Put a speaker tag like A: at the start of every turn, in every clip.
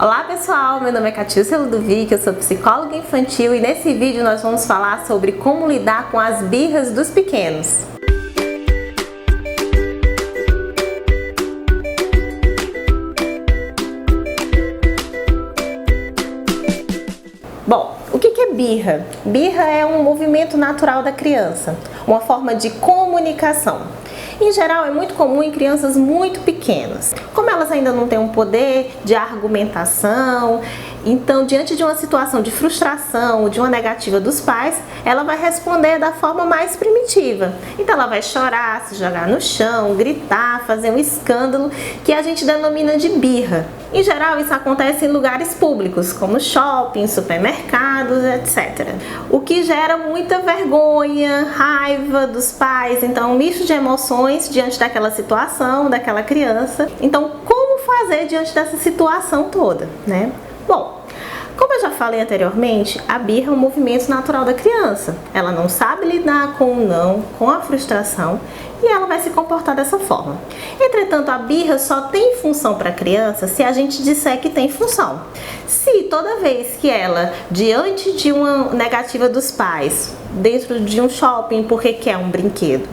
A: Olá pessoal, meu nome é Catiúcia Ludovic, eu sou psicóloga infantil e nesse vídeo nós vamos falar sobre como lidar com as birras dos pequenos. Bom, o que é birra? Birra é um movimento natural da criança, uma forma de comunicação. Em geral, é muito comum em crianças muito pequenas. Como elas ainda não têm um poder de argumentação, então, diante de uma situação de frustração ou de uma negativa dos pais, ela vai responder da forma mais primitiva. Então, ela vai chorar, se jogar no chão, gritar, fazer um escândalo, que a gente denomina de birra. Em geral, isso acontece em lugares públicos, como shopping, supermercados, etc. O que gera muita vergonha, raiva dos pais, então um misto de emoções diante daquela situação, daquela criança. Então, como fazer diante dessa situação toda, né? Bom, como eu já falei anteriormente, a birra é um movimento natural da criança. Ela não sabe lidar com o não, com a frustração, e ela vai se comportar dessa forma. Entretanto, a birra só tem função para a criança se a gente disser que tem função. Se toda vez que ela, diante de uma negativa dos pais, dentro de um shopping porque quer um brinquedo,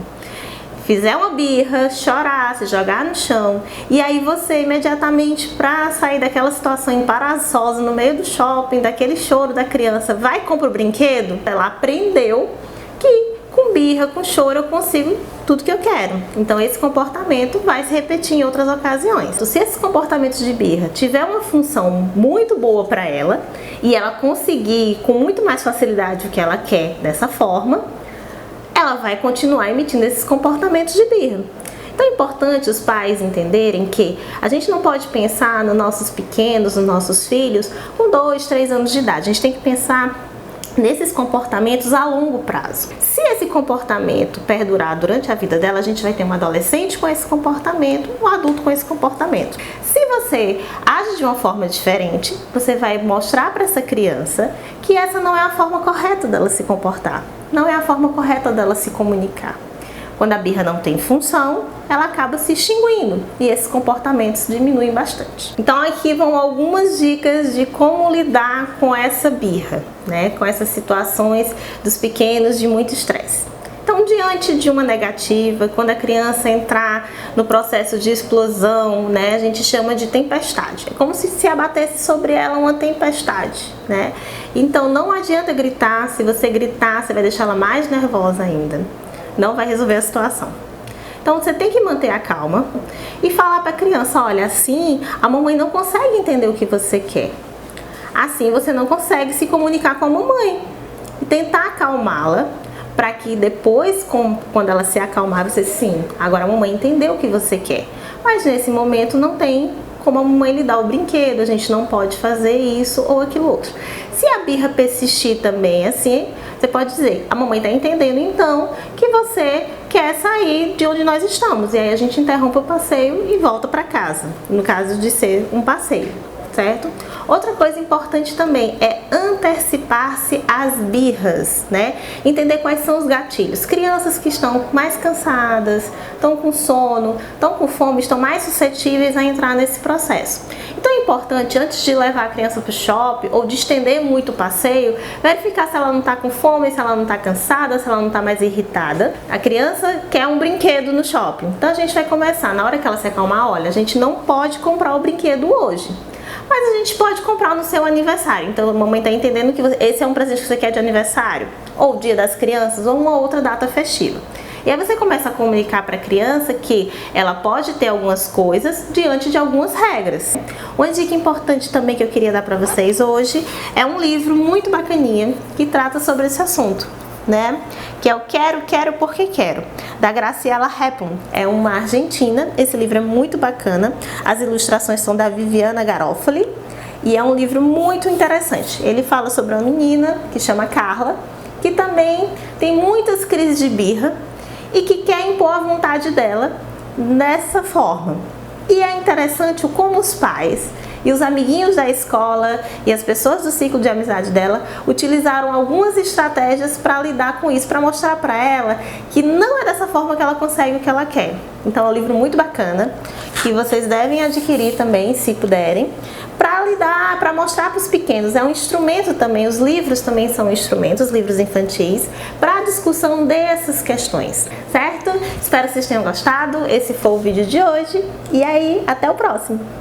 A: fizer uma birra, chorar, se jogar no chão, e aí você imediatamente, para sair daquela situação embaraçosa no meio do shopping, daquele choro da criança, vai e compra o brinquedo, ela aprendeu que com birra, com choro, eu consigo tudo que eu quero. Então esse comportamento vai se repetir em outras ocasiões. Se esse comportamento de birra tiver uma função muito boa para ela, e ela conseguir com muito mais facilidade o que ela quer dessa forma, ela vai continuar emitindo esses comportamentos de birra. Então é importante os pais entenderem que a gente não pode pensar nos nossos pequenos, nos nossos filhos com 2, 3 anos de idade. A gente tem que pensar nesses comportamentos a longo prazo. Se esse comportamento perdurar durante a vida dela, a gente vai ter um adolescente com esse comportamento, um adulto com esse comportamento. Se você age de uma forma diferente, você vai mostrar para essa criança que essa não é a forma correta dela se comportar, não é a forma correta dela se comunicar. Quando a birra não tem função, ela acaba se extinguindo e esses comportamentos diminuem bastante. Então aqui vão algumas dicas de como lidar com essa birra, né? Com essas situações dos pequenos de muito estresse. Então, diante de uma negativa, quando a criança entrar no processo de explosão, né, a gente chama de tempestade. É como se abatesse sobre ela uma tempestade, né? Então não adianta gritar, se você gritar, você vai deixar ela mais nervosa ainda. Não vai resolver a situação. Então você tem que manter a calma e falar para a criança, olha, assim a mamãe não consegue entender o que você quer. Assim você não consegue se comunicar com a mamãe. E tentar acalmá-la para que depois, quando ela se acalmar, você sim, agora a mamãe entendeu o que você quer. Mas nesse momento não tem como a mamãe lhe dar o brinquedo, a gente não pode fazer isso ou aquilo outro. Se a birra persistir também assim, você pode dizer, a mamãe está entendendo então que você quer sair de onde nós estamos. E aí a gente interrompe o passeio e volta para casa, no caso de ser um passeio, certo? Outra coisa importante também é antecipar-se às birras, né? Entender quais são os gatilhos. Crianças que estão mais cansadas, estão com sono, estão com fome, estão mais suscetíveis a entrar nesse processo. Então é importante, antes de levar a criança para o shopping ou de estender muito o passeio, verificar se ela não está com fome, se ela não está cansada, se ela não está mais irritada. A criança quer um brinquedo no shopping, então a gente vai começar, na hora que ela se acalmar, olha, a gente não pode comprar o brinquedo hoje. Mas a gente pode comprar no seu aniversário. Então a mamãe está entendendo que esse é um presente que você quer de aniversário, ou Dia das Crianças, ou uma outra data festiva. E aí você começa a comunicar para a criança que ela pode ter algumas coisas diante de algumas regras. Uma dica importante também que eu queria dar para vocês hoje é um livro muito bacaninha que trata sobre esse assunto, né? Que é o Quero Porque Quero, da Graciela Hepburn. É uma argentina. Esse livro é muito bacana. As ilustrações são da Viviana Garofoli e é um livro muito interessante. Ele fala sobre uma menina que chama Carla, que também tem muitas crises de birra e que quer impor a vontade dela dessa forma. E é interessante como os pais e os amiguinhos da escola e as pessoas do ciclo de amizade dela utilizaram algumas estratégias para lidar com isso, para mostrar para ela que não é dessa forma que ela consegue o que ela quer. Então é um livro muito bacana, que vocês devem adquirir também, se puderem, para lidar, para mostrar para os pequenos. É um instrumento também, os livros também são instrumentos, os livros infantis, para a discussão dessas questões, certo? Espero que vocês tenham gostado. Esse foi o vídeo de hoje e aí, até o próximo!